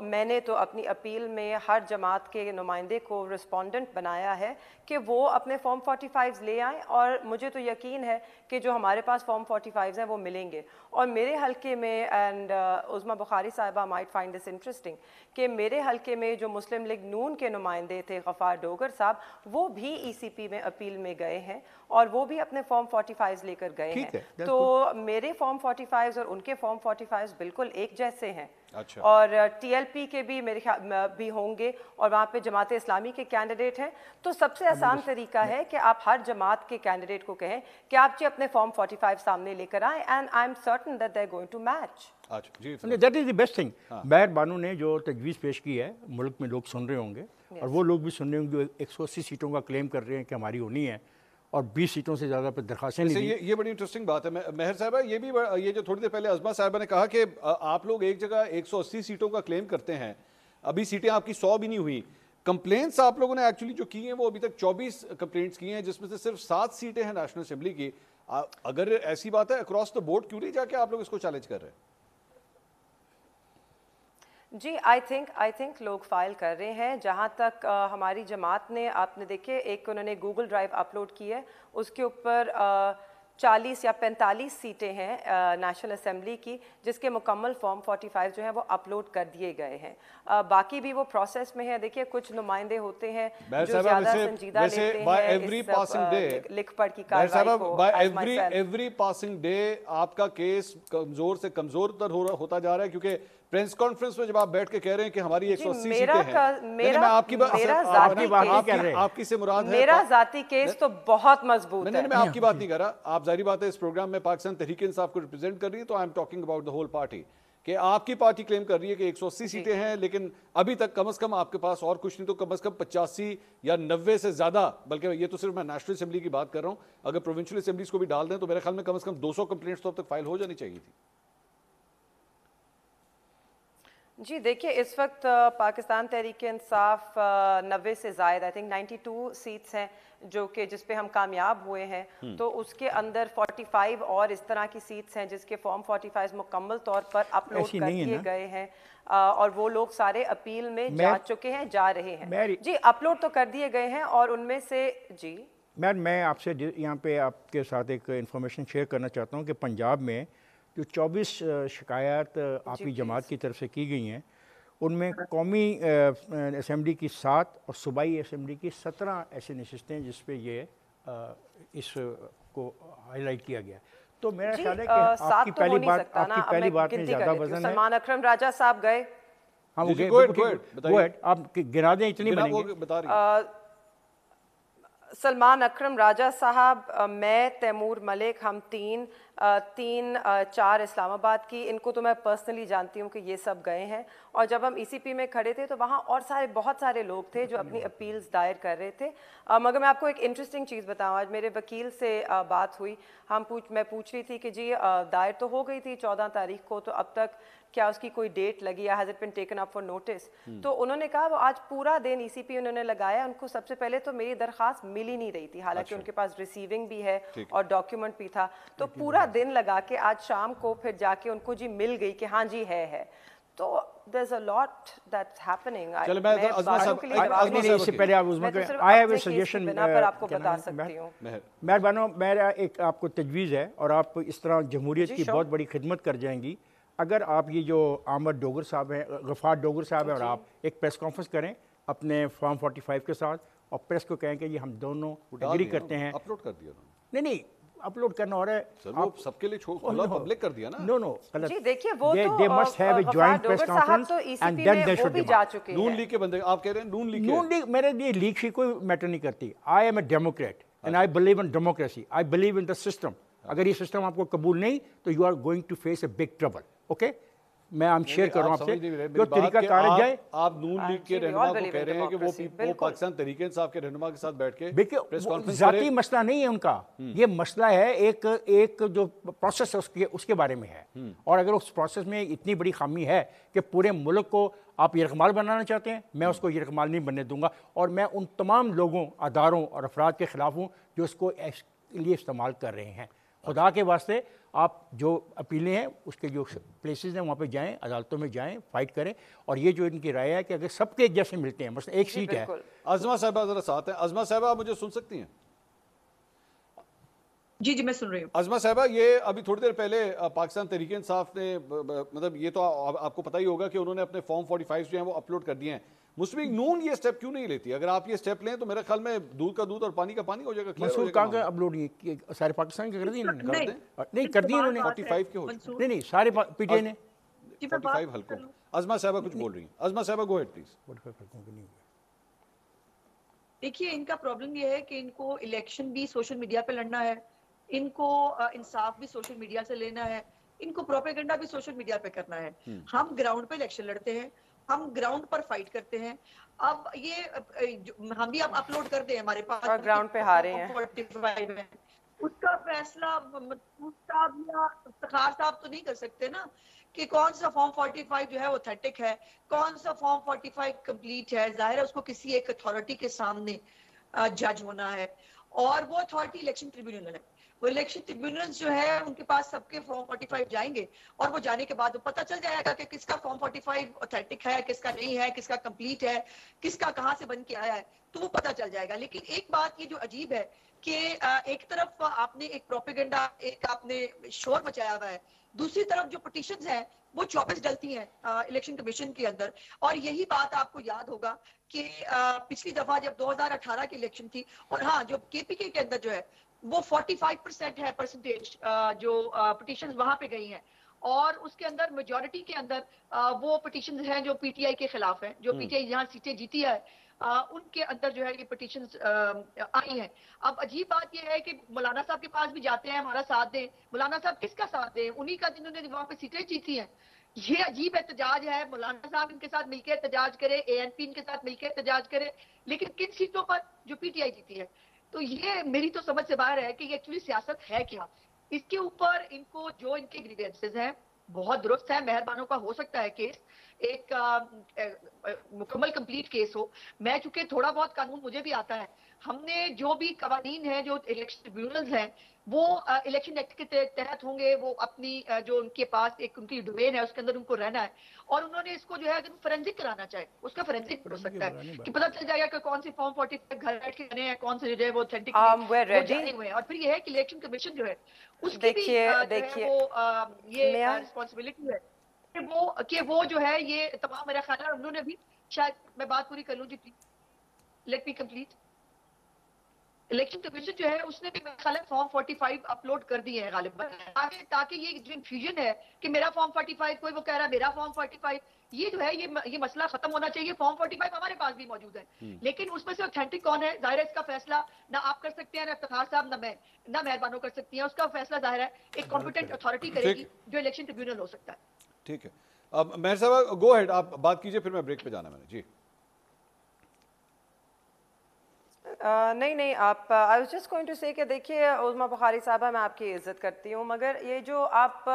میں نے تو اپنی اپیل میں ہر جماعت کے نمائندے کو رسپونڈنٹ بنایا ہے کہ وہ اپنے فارم 45 لے آئیں, اور مجھے تو یقین ہے کہ جو ہمارے پاس فارم 45 ہیں وہ ملیں گے. اور میرے حلقے میں, اینڈ عظمیٰ بخاری صاحبہ مائٹ فائنڈ دس انٹرسٹنگ, کہ میرے حلقے میں جو مسلم لیگ نون کے نمائندے تھے غفار ڈوگر صاحب, وہ بھی ای سی پی میں اپیل میں گئے ہیں اور وہ بھی اپنے فارم 45 لے کر گئے ہیں. تو میرے فارم 45 اور ان کے فارم 45 بالکل ایک جیسے ہیں. اور ٹی ایل پی کے بھی میرے خیال بھی ہوں گے, اور وہاں پہ جماعت اسلامی کے کینڈیڈیٹ ہیں. تو سب سے آسان طریقہ ہے کہ آپ ہر جماعت کے کینڈیڈیٹ کو کہیں کہ آپ جی اپنے فارم 45 سامنے لے کر آئیں, and I am certain that they are going to match. That is the best thing. Meherbano نے جو تجویز پیش کی ہے, ملک میں لوگ سن رہے ہوں گے, اور وہ لوگ بھی سن رہے ہوں گے جو 180 سیٹوں کا کلیم کر رہے ہیں کہ ہماری ہونی ہے, اور 20 سیٹوں سے زیادہ پہ درخواستیں نہیں دیں. یہ بڑی انٹرسٹنگ بات ہے مہر صاحبہ. یہ جو تھوڑی دیر پہلے عظمیٰ صاحبہ نے کہا کہ آپ لوگ ایک جگہ 180 سیٹوں کا کلیم کرتے ہیں, ابھی سیٹیں آپ کی 100 بھی نہیں ہوئی. کمپلینٹس آپ لوگوں نے ایکچولی جو کی ہیں وہ ابھی تک 24 کمپلینٹس کی ہیں, جس میں سے صرف 7 سیٹیں ہیں نیشنل اسمبلی کی. اگر ایسی بات ہے اکراس دا بورڈ کیوں نہیں جا کے آپ لوگ اس کو چیلنج کر رہے ہیں؟ جی آئی تھنک لوگ فائل کر رہے ہیں. جہاں تک ہماری جماعت نے, آپ نے دیکھے ایک انہوں نے گوگل ڈرائیو اپلوڈ کی ہے, اس کے اوپر 40 یا 45 سیٹیں ہیں نیشنل اسمبلی کی, جس کے مکمل فارم 45 جو ہیں وہ اپلوڈ کر دیے گئے ہیں. باقی بھی وہ پروسیس میں ہیں. دیکھیے کچھ نمائندے ہوتے ہیں جو زیادہ سنجیدہ لیتے ہیں اس لکھ پڑھ کی کارروائی کو. ایوری پاسنگ ڈے آپ کا کیس کمزور سے کمزور تر ہوتا جا رہا ہے, کیونکہ پریس کانفرنس میں جب آپ بیٹھ کے کہہ رہے ہیں کہ ہماری 180 سیٹیں ہیں, آپ کی سے مراد ہے میرا ذاتی کیس تو بہت مضبوط ہے. میں آپ کی بات نہیں کر رہا. آپ ظاہری بات ہے اس پروگرام میں پاکستان تحریک انصاف کو ریپرزینٹ کر رہی ہے, تو آئی am talking about the whole party, کہ آپ کی پارٹی کلیم کر رہی ہے کہ 180 سیٹیں ہیں, لیکن ابھی تک کم از کم آپ کے پاس اور کچھ نہیں تو کم از کم 85 یا 90 سے زیادہ, بلکہ یہ تو صرف میں نیشنل اسمبلی کی بات کر رہا ہوں, اگر پروونشل اسمبلیز کو بھی ڈال دیں تو میرے خیال میں کم از کم 200 کمپلینٹس تو اب تک فائل ہو جانی چاہیے تھی. جی دیکھیے اس وقت پاکستان تحریک انصاف 90 سے زائد, آئی تھنک 92 سیٹس ہیں جو کہ جس پہ ہم کامیاب ہوئے ہیں, تو اس کے اندر 45 اور اس طرح کی سیٹس ہیں جس کے فارم 45 مکمل طور پر اپلوڈ کر دیے گئے ہیں, اور وہ لوگ سارے اپیل میں جا چکے ہیں, جا رہے ہیں. جی اپلوڈ تو کر دیے گئے ہیں, اور ان میں سے جی میں آپ سے یہاں پہ آپ کے ساتھ ایک انفارمیشن شیئر کرنا چاہتا ہوں کہ پنجاب میں جو 24 شکایات آپ کی جماعت کی طرف سے کی گئی ہیں, ان میں قومی اسمبلی کی 7 اور صوبائی اسمبلی کی 17 ایسی نشستیں جس پہ یہ اس کو ہائی لائٹ کیا گیا. تو میرا خیال ہے کہ آپ کی پہلی بات میں زیادہ وزن ہے. سلمان اکرم راجہ صاحب گئے, ہاں وہ آپ گنا دیں, اتنی بنیں گے. سلمان اکرم راجہ صاحب, میں, تیمور ملک, ہم تین 4 اسلام آباد کی, ان کو تو میں پرسنلی جانتی ہوں کہ یہ سب گئے ہیں. اور جب ہم ای سی پی میں کھڑے تھے تو وہاں اور بہت سارے لوگ تھے جو اپنی اپیلز دائر کر رہے تھے. مگر میں آپ کو ایک انٹرسٹنگ چیز بتاؤں, آج میرے وکیل سے بات ہوئی, میں پوچھ رہی تھی کہ جی دائر تو ہو گئی تھی 14 تاریخ کو, تو اب تک کیا اس کی کوئی ڈیٹ لگی ہے, has it been taken up for notice? تو انہوں نے کہا وہ آج پورا دن ای سی پی انہوں نے لگایا. ان کو سب سے پہلے تو میری درخواست مل ہی نہیں رہی تھی, حالانکہ ان کے پاس ریسیونگ بھی ہے اور ڈاکیومنٹ بھی تھا. تو پورا دن لگا کے آج شام کو پھر جا کے ان کو جی مل گئی کہ ہاں جی ہے. تو there's a lot that's happening. چلو میں اس سے پہلے آپ کو بتا سکتی ہوں. مہربانو, میرا ایک آپ کو تجویز ہے, اور آپ اس طرح جمہوریت کی بہت بڑی خدمت کر جائیں گی اگر آپ یہ جو احمد ڈوگر صاحب ہیں, غفار ڈوگر صاحب ہیں, اور آپ ایک پریس کانفرنس کریں اپنے فارم 45 کے ساتھ, اور پریس کو کہیں کہ یہ ہم دونوں ایگری کرتے ہیں. اپلوڈ کر دیا نہیں اپلوڈ کرنا ہو رہا ہے, سر وہ سب کے لیے کھلا پبلک کر دیا نا. نو غلط. جی دیکھیے وہ تو they must have a joint press conference and then they should demand. Noon League کے بندے آپ کہہ رہے ہیں نون لیگ میرے لیے لیگ شی کوئی میٹر نہیں کرتی. I am a Democrat and I believe in democracy. I believe in the system. اگر یہ سسٹم آپ کو قبول نہیں تو you are going to face a big trouble. Okay? میں ہم شیئر کر رہا ہوں آپ سے جو طریقہ کار جائے. آپ نون لیگ کے رہنما کو کہہ رہے ہیں کہ وہ پاکستان تحریک انصاف کے رہنما کے ساتھ بیٹھ کے پریس کانفرنس ذاتی مسئلہ نہیں ہے ان کا, یہ مسئلہ ہے ایک جو پروسیس ہے اس کے بارے میں ہے. اور اگر اس پروسیس میں اتنی بڑی خامی ہے کہ پورے ملک کو آپ یرغمال بنانا چاہتے ہیں, میں اس کو یرغمال نہیں بننے دوں گا. اور میں ان تمام لوگوں, اداروں اور افراد کے خلاف ہوں جو اس کو اس لیے استعمال کر رہے ہیں. خدا کے واسطے آپ جو اپیلیں ہیں اس کے جو پلیسز ہیں وہاں پہ جائیں, عدالتوں میں جائیں, فائٹ کریں. اور یہ جو ان کی رائے ہے کہ اگر سب کے ایک جیسے ملتے ہیں, مثلا ایک سیٹ ہے. عظمہ صاحبہ ذرا ساتھ ہیں. عظمہ صاحبہ آپ مجھے سن سکتی ہیں؟ جی جی میں سن رہی ہوں. عظمہ صاحبہ یہ ابھی تھوڑی دیر پہلے پاکستان تحریک انصاف نے مطلب یہ تو آپ کو پتہ ہی ہوگا کہ انہوں نے اپنے فارم 45 جو ہیں وہ اپلوڈ کر دیے ہیں. مسلم لیگ نون یہ سٹیپ کیوں نہیں لیتی؟ اگر آپ یہ سٹیپ لیں تو میرے خیال میں دودھ کا دودھ اور پانی کا پانی ہو جائے گا. منصور کہاں کا اپلوڈ سارے پاکستان کے کر دی انہوں نے؟ نہیں کر دی انہوں نے 45 کے ہو نہیں سارے پی ٹی آئی نے 45 حلقوں. عظمہ صاحبہ کچھ بول رہی ہیں. عظمہ صاحبہ گو ہیڈ پلیز. 45 حلقوں کے نہیں ہوئے. دیکھیے ان کا پرابلم یہ ہے کہ ان کو الیکشن بھی سوشل میڈیا پہ لڑنا ہے, ان کو انصاف بھی سوشل میڈیا سے لینا ہے, ان کو پروپیگنڈا بھی سوشل میڈیا پہ کرنا ہے. ہم گراؤنڈ پہ الیکشن لڑتے ہیں, ہم گراؤنڈ پر فائٹ کرتے ہیں. اب یہ ہم بھی اب اپلوڈ کر دیں ہمارے پاس گراؤنڈ پہ ہارے ہیں, اس کا فیصلہ صاحب یا افتخار صاحب تو نہیں کر سکتے نا کہ کون سا فارم 45 جو ہے اوتھینٹک ہے, کون سا فارم 45 کمپلیٹ ہے. ظاہر ہے اس کو کسی ایک اتھارٹی کے سامنے جج ہونا ہے, اور وہ اتھارٹی الیکشن ٹریبیونل ہے. وہ الیکشن ٹریبیونلز جو ہے ان کے پاس سب کے فارم 45 جائیں گے, اور وہ جانے کے بعد پتہ چل جائے گا کہ کس کا فارم 45 اوتھینٹک ہے, کس کا نہیں ہے, کس کا کمپلیٹ ہے, کس کا کہاں سے بن کے آیا ہے, تو وہ پتہ چل جائے گا. لیکن ایک بات یہ جو عجیب ہے کہ ایک طرف آپ نے ایک پروپیگنڈا, ایک آپ نے شور مچایا ہوا ہے, دوسری طرف جو پٹیشنز ہیں وہ 24 ڈلتی ہیں الیکشن کمیشن کے اندر. اور یہی بات آپ کو یاد ہوگا کہ پچھلی دفعہ جب 2018 کی الیکشن تھی, اور ہاں جو کے پی کے اندر جو ہے وہ 45% ہے پرسنٹیج جو پٹیشنز وہاں پہ گئی ہیں, اور اس کے اندر میجورٹی کے اندر وہ پٹیشنز ہیں جو پی ٹی آئی کے خلاف ہیں. جو پی ٹی آئی جہاں سیٹیں جیتی ہے ان کے اندر جو ہے یہ پٹیشنز آئی ہیں. اب عجیب بات یہ ہے کہ مولانا صاحب کے پاس بھی جاتے ہیں ہمارا ساتھ دیں. مولانا صاحب کس کا ساتھ دیں؟ انہی کا جنہوں نے وہاں پہ سیٹیں جیتی ہیں. یہ عجیب احتجاج ہے. مولانا صاحب ان کے ساتھ مل کے احتجاج کرے, اے این پی ان کے ساتھ مل کے احتجاج کرے, لیکن کن سیٹوں پر؟ جو پی ٹی آئی جیتی ہے. تو یہ میری تو سمجھ سے باہر ہے کہ یہ ایکچولی سیاست ہے کیا. اس کے اوپر ان کو جو ان کے گریوینسز ہیں بہت درست ہے. مہربانوں کا ہو سکتا ہے کیس ایک مکمل کمپلیٹ کیس ہو. میں چونکہ تھوڑا بہت قانون مجھے بھی آتا ہے, ہم نے جو بھی قوانین ہیں جو الیکشن ٹریبیونلز ہیں وہ الیکشن ایکٹ کے تحت ہوں گے. وہ اپنی جو ان کے پاس ایک ان کی ڈومین ہے اس کے اندر ان کو رہنا ہے, اور انہوں نے اس کو جو ہے اگر فورینزک کرانا چاہے اس کا فورینزک ہو سکتا ہے کہ پتہ چل جائے گا کہ کون سی فارم 45 گھر بیٹھ کے بنے ہیں, کون سے جو ہے وہ اوتھینٹک وہ جانے ہوئے ہیں. اور پھر یہ ہے کہ الیکشن کمیشن جو ہے اس کی بھی وہ یہ رسپانسبلٹی ہے کہ وہ جو ہے یہ تمام میرا خیال ہے. انہوں نے بھی شاید, میں بات پوری کر لوں جی please, let me complete. Election commission جو ہے اس نے بھی میرا خیال ہے فارم 45 اپلوڈ کر دیے ہیں غالباً, تاکہ یہ جو انفیوژن ہے کہ میرا فارم 45, کوئی وہ کہہ رہا ہے میرا فارم 45, یہ جو ہے یہ مسئلہ ختم ہونا چاہیے. فارم 45 ہمارے پاس بھی موجود ہے, لیکن اس میں سے اوتھینٹک کون ہے ظاہر ہے اس کا فیصلہ نہ آپ کر سکتے ہیں, نہ افتخار صاحب, نہ میں, نہ مہربانوں کر سکتی ہیں. اس کا فیصلہ ظاہر ہے ایک کمپیٹنٹ اتھارٹی کرے گی جو الیکشن ٹریبیونل ہو سکتا ہے. ٹھیک ہے, اب مہر صاحب گو ہیڈ, آپ بات کیجئے, پھر میں بریک پہ جانا میں نے. جی نہیں آپ, I was just going to say کہ دیکھیے عظمیٰ بخاری صاحبہ میں آپ کی عزت کرتی ہوں, مگر یہ جو آپ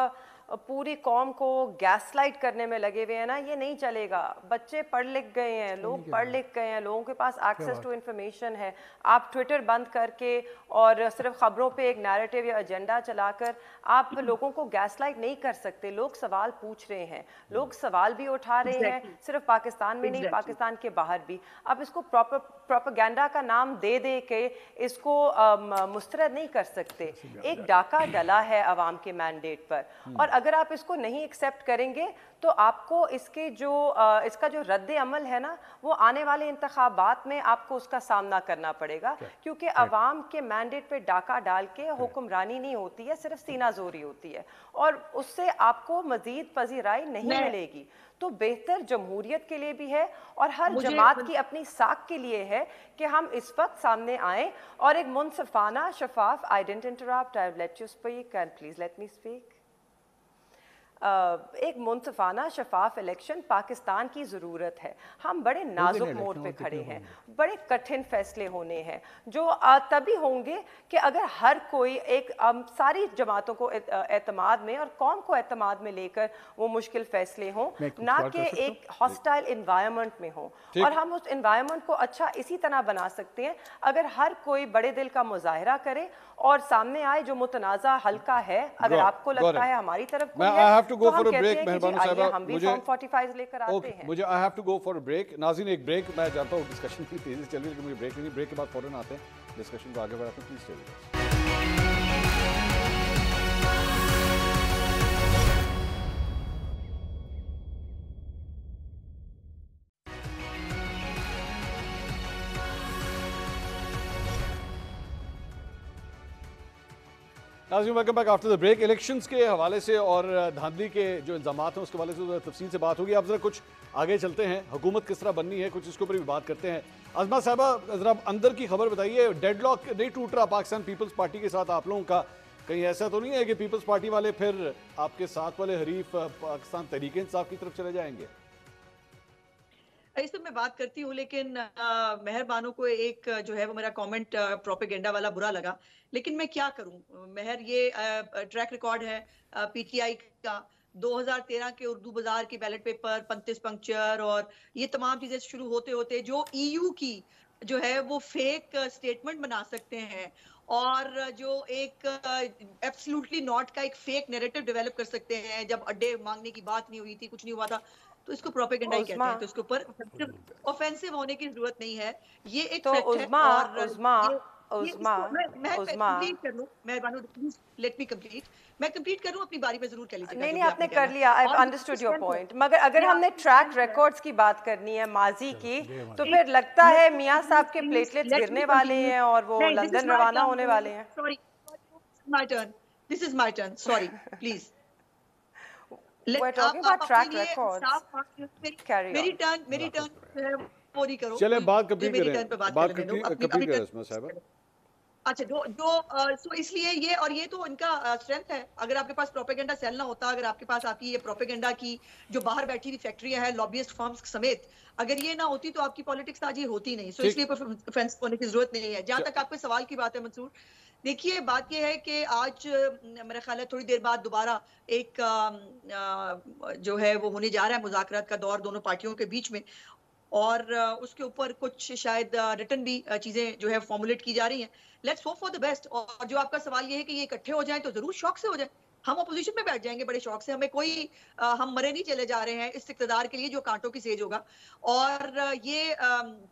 پوری قوم کو گیس لائٹ کرنے میں لگے ہوئے ہیں نا, یہ نہیں چلے گا. بچے پڑھ لکھ گئے ہیں, لوگ پڑھ لکھ گئے ہیں, لوگوں کے پاس ایکسیس ٹو انفارمیشن ہے. آپ ٹویٹر بند کر کے اور صرف خبروں پہ ایک نیریٹو یا ایجنڈا چلا کر آپ لوگوں کو گیس لائٹ نہیں کر سکتے. لوگ سوال پوچھ رہے ہیں, لوگ سوال بھی اٹھا رہے ہیں, صرف پاکستان میں نہیں پاکستان کے باہر بھی. آپ اس کو پروپیگنڈا کا نام دے دے کے اس کو مسترد نہیں کر سکتے. ایک ڈاکہ ڈلا ہے عوام کے مینڈیٹ پر, اور اگر آپ اس کو نہیں ایکسیپٹ کریں گے تو آپ کو اس کا جو رد عمل ہے نا, وہ آنے والے انتخابات میں آپ کو اس کا سامنا کرنا پڑے گا, کیونکہ عوام کے مینڈیٹ پہ ڈاکہ ڈال کے حکمرانی نہیں ہوتی ہے, صرف سینہ زوری ہوتی ہے, اور اس سے آپ کو مزید پذیرائی نہیں ملے گی. تو بہتر جمہوریت کے لیے بھی ہے اور ہر جماعت کی اپنی ساکھ کے لیے ہے کہ ہم اس وقت سامنے آئیں اور ایک منصفانہ شفاف. I didn't interrupt, I've let you speak and please let me speak. ایک منصفانہ شفاف الیکشن پاکستان کی ضرورت ہے. ہم بڑے نازک موڑ پہ کھڑے ہیں, بڑے کٹھن فیصلے ہونے ہیں جو تبھی ہوں گے کہ اگر ہر کوئی ایک ساری جماعتوں کو اعتماد میں اور قوم کو اعتماد میں لے کر وہ مشکل فیصلے ہوں, نہ کہ ایک ہاسٹائل انوائرمنٹ میں ہوں. اور ہم اس انوائرمنٹ کو اچھا اسی طرح بنا سکتے ہیں اگر ہر کوئی بڑے دل کا مظاہرہ کرے اور سامنے آئے جو متنازع حلقہ ہے. اگر آپ کو لگتا ہے ہماری طرف کوئی ہے تو ہم کہتے ہیں کہ جی آئیے ہم بھی فارم 45 لے کر آتے ہیں. مجھے I have to go for a break. ناظرین ایک بریک, میں جانتا ہوں ڈسکشن کی تیزی سے چل رہی ہے لیکن مجھے بریک نہیں, بریک کے بعد فوراً آتے ہیں ڈسکشن کو آگے بڑھاتے ہیں. Please stay with us. ناظرین welcome back after the break. Elections کے حوالے سے اور دھاندلی کے جو الزامات ہیں اس کے حوالے سے تفصیل سے بات ہوگی. اب ذرا کچھ آگے چلتے ہیں, حکومت کس طرح بننی ہے کچھ اس کے اوپر بھی بات کرتے ہیں. عظمہ صاحبہ ذرا اندر کی خبر بتائیے, ڈیڈ لاک نہیں ٹوٹ رہا پاکستان پیپلز پارٹی کے ساتھ آپ لوگوں کا؟ کہیں ایسا تو نہیں ہے کہ پیپلز پارٹی والے پھر آپ کے ساتھ والے حریف پاکستان تحریک انصاف کی طرف چلے جائیں گے؟ اس میں بات کرتی ہوں لیکن مہربانوں کو ایک جو ہے وہ میرا کامنٹ پروپیگنڈا والا برا لگا, لیکن میں کیا کروں. مہر یہ ٹریک ریکارڈ ہے پی ٹی آئی کا 2013 کے اردو بازار کی بیلٹ پیپر 35 پنکچر اور یہ تمام چیزیں شروع ہوتے ہوتے جو ای یو کی جو ہے وہ فیک سٹیٹمنٹ بنا سکتے ہیں اور جو ایک ایبسلوٹلی ناٹ کا ایک فیک نیریٹو ڈیولپ کر سکتے ہیں. جب اڈے مانگنے کی بات نہیں ہوئی تھی, کچھ نہیں ہوا تھا, تو اس کو پروپیگنڈا ہی کہتے ہیں. تو اس کے اوپر اوفینسو ہونے کی ضرورت نہیں ہے, یہ ایک فیکٹ ہے. میں کمپلیٹ کر لوں اپنی باری میں, ضرور کر لیجیے. نہیں آپ نے کر لیا, I've understood your point. مگر اگر ہم نے ٹریک ریکارڈز کی بات کرنی ہے ماضی کی تو پھر لگتا ہے میاں صاحب کے پلیٹلیٹس گرنے والے ہیں اور وہ لندن روانہ ہونے والے ہیں. This is my turn. Sorry, please. We're talking about track records. میری ٹرن وہ نہیں کرو. چلیں بات کمپلیٹ کریں اسما صاحبہ. اچھا سو اس لیے یہ تو ان کا اسٹرینتھ ہے. اگر آپ کے پاس پروپیگنڈا سیل نہ ہوتا, اگر آپ کے پاس آپ کی یہ پروپیگنڈا کی جو باہر بیٹھی ہوئی فیکٹریاں ہیں لابیسٹ فرمز سمیت, اگر یہ نہ ہوتی تو آپ کی پالیٹکس آج یہ ہوتی نہیں. سو اس لیے افینس ہونے کی ضرورت نہیں ہے. جہاں تک آپ کے سوال کی بات ہے منصور, دیکھیے بات یہ ہے کہ آج میرا خیال ہے تھوڑی دیر بعد دوبارہ ایک جو ہے وہ ہونے جا رہا ہے مذاکرات کا دور دونوں پارٹیوں کے بیچ میں, اور اس کے اوپر کچھ شاید ریٹن بھی چیزیں جو ہے فارمولیٹ کی جا رہی ہیں. Let's hope for the best. اور جو آپ کا سوال یہ ہے کہ یہ اکٹھے ہو جائیں تو ضرور شوق سے ہو جائیں. ہم اپوزیشن میں بیٹھ جائیں گے بڑے شوق سے. ہمیں کوئی ہم مرے نہیں چلے جا رہے ہیں اس اقتدار کے لیے جو کانٹوں کی سیج ہوگا. اور یہ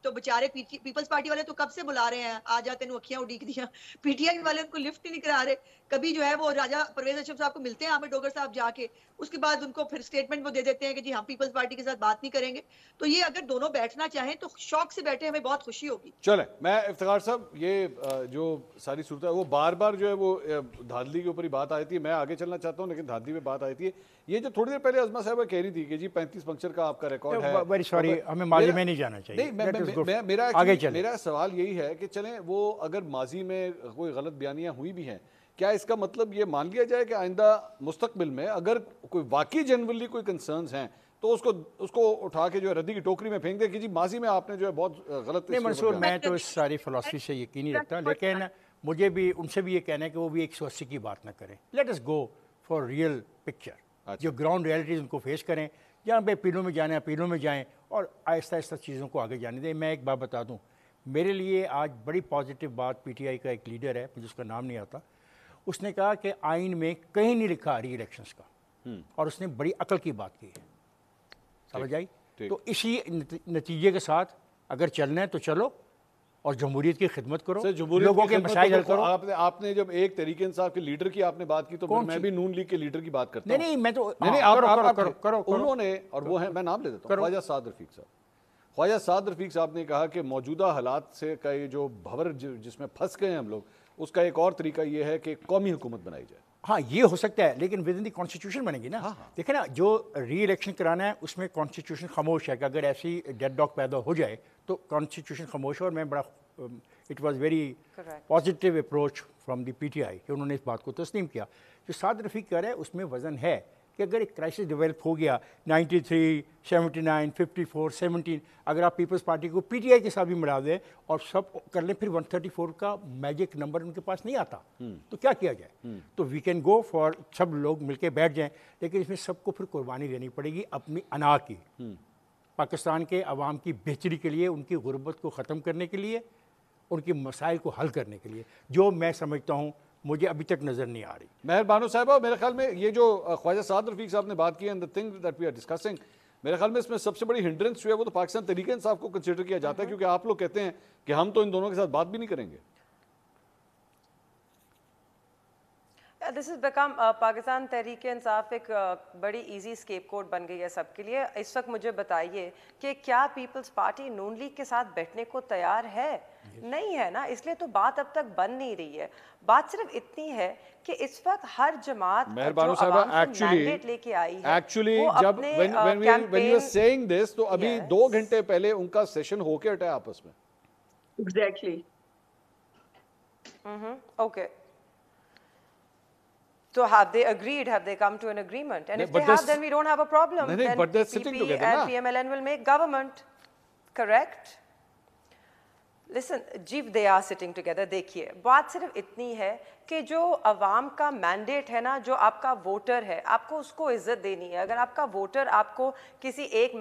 تو بیچارے پیپلز پارٹی والے تو کب سے بلا رہے ہیں, آ جاتے ہیں اکھیاں اڈیک دیا. پی ٹی آئی والے ان کو لفٹ نہیں کرا رہے. کبھی جو ہے وہ راجہ پرویز اشرف صاحب کو ملتے ہیں عامر ڈوگر صاحب جا کے, اس کے بعد ان کو پھر سٹیٹمنٹ وہ دے دیتے ہیں کہ جی ہم پیپلز پارٹی کے ساتھ بات نہیں کریں گے. تو یہ اگر دونوں بیٹھنا چاہیں تو شوق سے بیٹھے, ہمیں بہت خوشی ہوگی. چلیں میں افتخار صاحب, یہ جو ساری صورت ہے وہ بار بار جو ہے وہ دھاندلی کے اوپر ہی بات آئی تھی. میں آگے چلنا چاہتا ہوں لیکن دھاندلی میں بات آئی تھی. یہ جو تھوڑی دیر پہلے عظمہ صاحبہ کہہ رہی تھی کہ جی 35 پنکچر کا آپ کا ریکارڈ ہے, ویری سوری ہمیں ماضی میں نہیں جانا چاہیے. میرا سوال یہی ہے کہ چلیں وہ اگر ماضی میں کوئی غلط بیانیاں ہوئی بھی ہیں, کیا اس کا مطلب یہ مان لیا جائے کہ آئندہ مستقبل میں اگر کوئی واقعی جنرلی کوئی کنسرنز ہیں تو اس کو اٹھا کے جو ہے ردی کی ٹوکری میں پھینک دے کہ جی ماضی میں آپ نے جو ہے بہت غلط. نہیں منصور, میں تو اس ساری فلسفی سے یقین نہیں رکھتا, لیکن مجھے بھی ان سے بھی یہ کہنا ہے کہ وہ بھی 180 کی بات نہ کریں. Let us go for real picture. جو گراؤنڈ ریئلٹیز ان کو فیس کریں, جہاں پہ اپیلوں میں جانے اپیلوں میں جائیں اور آہستہ آہستہ چیزوں کو آگے جانے دیں. میں ایک بات بتا دوں, میرے لیے آج بڑی پازیٹیو بات پی ٹی آئی کا ایک لیڈر ہے, مجھے اس کا نام نہیں آتا, اس نے کہا کہ آئین میں کہیں نہیں لکھا ری الیکشنز کا, اور اس نے بڑی عقل کی بات کی ہے. سمجھ آئی؟ تو اسی نتیجے کے ساتھ اگر چلنا ہے تو چلو اور جمہوریت کی خدمت کرو, لوگوں کے مسائل حل کرو. آپ نے جب ایک تحریک انصاف کے لیڈر کی آپ نے بات کی تو میں بھی نون لیگ کے لیڈر کی بات کرتا ہوں. نہیں میں تو کرو انہوں نے, اور وہ ہیں, میں نام لے دیتا ہوں, خواجہ سعد رفیق صاحب. خواجہ سعد رفیق صاحب نے کہا کہ موجودہ حالات سے کا یہ جو بھور جس میں پھنس گئے ہیں ہم لوگ, اس کا ایک اور طریقہ یہ ہے کہ قومی حکومت بنائی جائے. ہاں یہ ہو سکتا ہے, لیکن ود ان دی کانسٹیٹیوشن بنے گی نا. دیکھیں نا, جو ری الیکشن کرانا ہے اس میں کانسٹیٹیوشن خاموش ہے کہ اگر ایسی ڈیڈ لاک پیدا ہو جائے تو کانسٹیٹیوشن خاموش ہے. اور میں بڑا it was very positive approach from the P T I کہ انہوں نے اس بات کو تسلیم کیا. جو سعد رفیق کہہ رہے ہیں اس میں وزن ہے, कि अगर एक क्राइसिस डेवलप हो गया 93, 79, 54, 17, अगर आप पीपल्स पार्टी को पीटीआई के साथ भी मिला दें और सब कर लें, फिर 134 का मैजिक नंबर उनके पास नहीं आता, तो क्या किया जाए? तो वी कैन गो फॉर, सब लोग मिलके बैठ जाएं, लेकिन इसमें सबको फिर कुर्बानी देनी पड़ेगी अपनी अना की, पाकिस्तान के अवाम की बेहतरी के लिए, उनकी गुर्बत को ख़त्म करने के लिए, उनके मसाइल को हल करने के लिए, जो मैं समझता हूँ मुझे अभी तक नज़र नहीं आ रही। मेहर बानो साहिबा, मेरे ख्याल में ये जो ख्वाजा साद रफीक साहब ने बात की and the thing that we are discussing, मेरे ख्याल में इसमें सबसे बड़ी हिंड्रेंस जो है वो तो पाकिस्तान तहरीक इंसाफ को कंसिडर किया जाता है, क्योंकि आप लोग कहते हैं कि हम तो इन दोनों के साथ बात भी नहीं करेंगे। This is become Pakistan Tehreek Insaf एक बड़ी इजी स्केप कोड बन गई है सबके लिए। इस वक्त मुझे बताइए कि क्या पीपल्स पार्टी नून लीग के साथ बैठने को तैयार है? नहीं है ना, इसलिए तो बात अब तक बन नहीं रही है। बात सिर्फ इतनी है कि इस वक्त हर जमात मेहरबानो साहब मैंडेट लेके आई है, एक्चुअली जब when you are saying this, तो अभी 2 घंटे पहले उनका सेशन होके हटा है आपस में। Exactly. Okay, so have they agreed? Have they come to an agreement? And if they have, then we don't have a problem. Then but they're sitting PP together, and PMLN will make government. Correct? Listen, जी, they are sitting together. देखिए, बात सिर्फ इतनी है कि जो अवाम का mandate है ना, जो आपका वोटर है, आपको उसको इज्जत देनी है। अगर आपका वोटर आपको किसी एक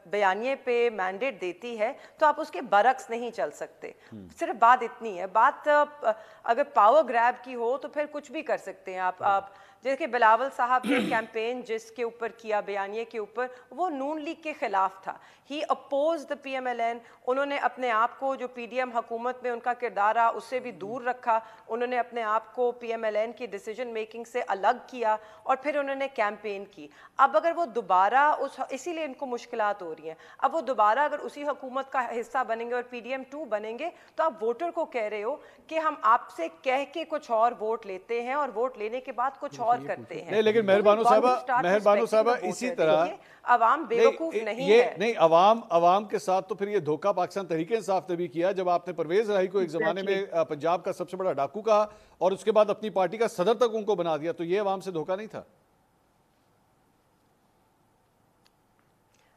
बयानिए पे मैंडेट देती है तो आप उसके बरक्स नहीं चल सकते। सिर्फ बात इतनी है। बात अगर पावर ग्रैब की हो तो फिर कुछ भी कर सकते हैं आप जैसे बिलावल साहब ने कैंपेन जिसके ऊपर किया, बयानिए के ऊपर, वो नून लीग के खिलाफ था। ही अपोज द PMLN। उन्होंने अपने आप को, जो PDM हुकूमत में उनका किरदार रहा, उससे भी दूर रखा। उन्होंने अपने आप को PMLN की डिसीजन मेकिंग से अलग किया और फिर उन्होंने कैंपेन की। अब अगर वो दोबारा इसीलिए इनको मुश्किलात हो रही हैं, अब वो दोबारा अगर उसी हुकूमत का हिस्सा बनेंगे और PDM 2 बनेंगे, तो आप वोटर को कह रहे हो कि हम आपसे कह के कुछ और वोट लेते हैं और वोट लेने के बाद कुछ और करते हैं। नहीं, लेकिन मेहरबानो साहबा इसी तरह अवाम बेवकूफ नहीं है। नहीं, अवाम के साथ तो फिर ये धोखा पाकिस्तान तहरीक इंसाफ ने भी किया, जब आपने परवेज इलाही को एक जमाने में पंजाब का सबसे बड़ा डाकू कहा और उसके बाद अपनी पार्टी का सदर तक उनको बना दिया, तो ये अवाम से धोखा नहीं था?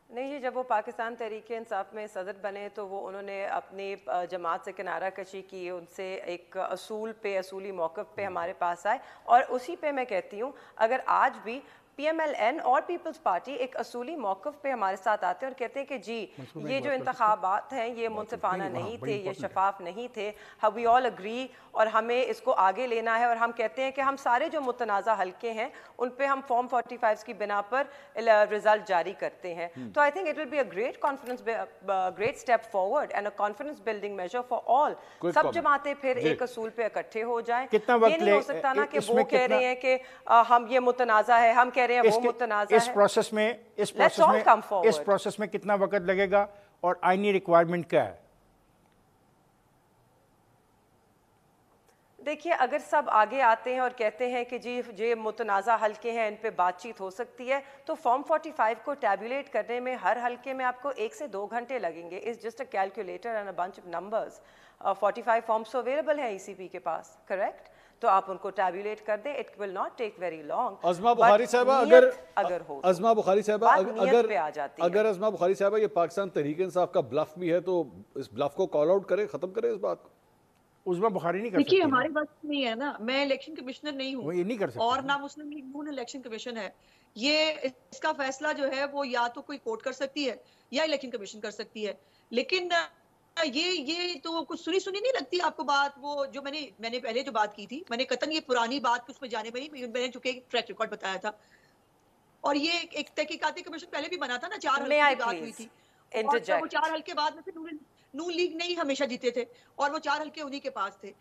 नहीं जी, जब वो पाकिस्तान तहरीक इंसाफ में सदर बने तो वो उन्होंने अपनी जमात से किनारा कशी की, उनसे एक असूली मौक़िफ़ पे हमारे पास आए। और उसी पे मैं कहती हूँ, अगर आज भी PMLN और पीपल्स पार्टी एक असूली मौक़िफ़ पे हमारे साथ आते हैं और कहते हैं कि जी ये जो इंतखाबात हैं ये मुनसिफाना नहीं थे, ये शफाफ नहीं थे, वी ऑल अग्री और हमें इसको आगे लेना है, और हम कहते हैं कि हम सारे जो मुतनाज़ा हल्के हैं उन पे हम फॉर्म 45 की बिना पर रिजल्ट जारी करते हैं, तो I think it will be a great step forward and a confidence building measure for all. सब जमातें फिर एक असूल पे इकट्ठे हो जाएं। ये नहीं हो सकता ना कि वो कह रहे हैं कि हम ये मुतनाज़ा है, हम कह रहे हैं वो मुतनाज़ा है। इस प्रोसेस में कितना वक्त लगेगा और आईनी रिक्वायरमेंट क्या है? देखिए, अगर सब आगे आते हैं और कहते हैं कि जी ये मुतनाज़ा हल्के हैं, इन पे बातचीत हो सकती है, तो फॉर्म 45 को टैबुलेट करने में हर हल्के में आपको 1 से 2 घंटे लगेंगे। It's just a calculator and a bunch of numbers. 45 forms available हैं ECP के पास, करेक्ट? तो आप उनको टैबुलेट कर दें, it will not take very long. Azma Bukhari साहबा, अगर अज़मा बुखारी साहबा ये पाकिस्तान तहरीक इंसाफ का ब्लफ भी है, तो इस ब्लफ को कॉल आउट करें, खत्म करें इस बात को। उज़मा बुखारी नहीं कर सकती। देखिए, हमारी बात नहीं है ना, मैं इलेक्शन कमिश्नर नहीं हूँ, ये नहीं कर सकती, और ना मुस्लिम लीग नून इलेक्शन कमीशन है। ये इसका फैसला जो है वो या तो कोई कोर्ट कर सकती है या इलेक्शन कमीशन कर सकती है। लेकिन ये तो कुछ सुनी नहीं लगती आपको बात? वो जो मैंने पहले जो बात की थी, मैंने कतन ये पुरानी बात कुछ में जाने में नहीं, मैंने चूंकि एक ट्रैक रिकॉर्ड बताया था, और ये एक तहकीकाती कमीशन पहले भी बना था ना, 4 हल्के की बात हुई थी, और वो 4 हल्के बाद में फिर नून लीग नहीं हमेशा जीते थे, और वो 4 हल्के उन्हीं के पास थे,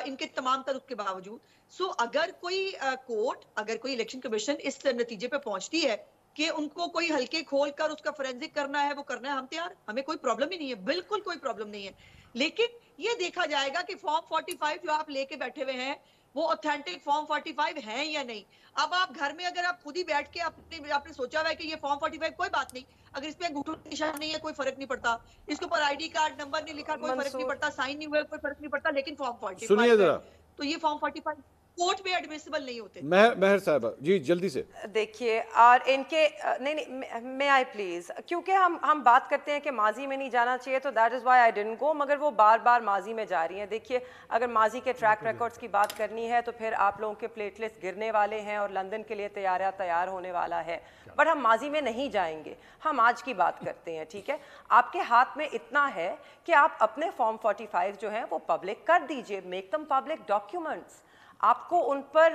इनके तमाम तरुक के बावजूद। सो अगर कोई कोर्ट, अगर कोई इलेक्शन कमीशन इस नतीजे पे पहुंचती है कि उनको कोई हल्के खोल कर उसका फोरेंसिक करना है, वो करना है, हम तैयार, हमें कोई प्रॉब्लम ही नहीं है, बिल्कुल कोई प्रॉब्लम नहीं है। लेकिन ये देखा जाएगा कि फॉर्म 45 जो आप लेके बैठे हुए हैं वो ऑथेंटिक फॉर्म 45 है या नहीं। अब आप घर में अगर आप खुद ही बैठ के आपने सोचा हुआ है कि ये फॉर्म 45, कोई बात नहीं, अगर इस पे अंगूठा निशान नहीं है कोई फर्क नहीं पड़ता, इसके ऊपर ID कार्ड नंबर नहीं लिखा कोई फर्क नहीं पड़ता, साइन नहीं हुआ कोई फर्क नहीं पड़ता, लेकिन फॉर्म 45 सुनिए जरा, तो ये फॉर्म 45 कोर्ट में एडमिसिबल नहीं होते। महर साहब जी जल्दी से देखिए, और इनके नहीं मे आई प्लीज, क्योंकि हम बात करते हैं कि माजी में नहीं जाना चाहिए, तो that is why I didn't go, मगर वो बार बार माजी में जा रही हैं। देखिए, अगर माजी के ट्रैक रिकॉर्ड्स की बात करनी है तो फिर आप लोगों के प्लेटलेट्स गिरने वाले हैं और लंदन के लिए तैयार होने वाला है, बट हम माजी में नहीं जाएंगे, हम आज की बात करते हैं। ठीक है, आपके हाथ में इतना है कि आप अपने फॉर्म 45 जो हैं वो पब्लिक कर दीजिए, मेक दम पब्लिक डॉक्यूमेंट्स। आपको उन पर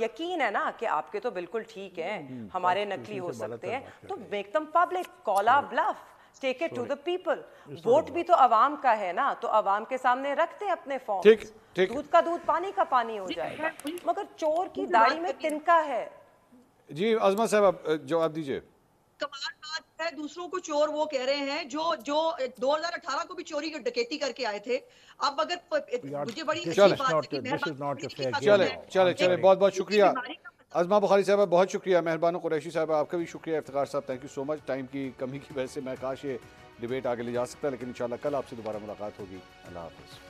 यकीन है ना कि आपके तो बिल्कुल ठीक हैं, हमारे नकली हो सकते हैं, तो make them public, call a bluff, take it to the people. Vote भी तो अवाम का है ना, तो अवाम के सामने रखते हैं अपने फॉर्म, दूध का दूध पानी का पानी हो जाएगा। मगर चोर की दाढ़ी में तिनका है। जी अजमा साहब जवाब दीजिए। कमाल बात है, दूसरों को चोर वो कह रहे हैं जो 2018 को भी चोरी डकैती करके आए थे। अब अगर मुझे बड़ी चले बहुत बहुत शुक्रिया अजमा बुखारी साहब, बहुत शुक्रिया। मेहरबान कुरैशी साहब आपका भी शुक्रिया। इफ्तिखार साहब thank you so much. Time की कमी की वजह से मैं काश ये डिबेट आगे ले जा सकता, लेकिन इंशाल्लाह कल आपसे दोबारा मुलाकात होगी। अल्लाह हाफ़िज़।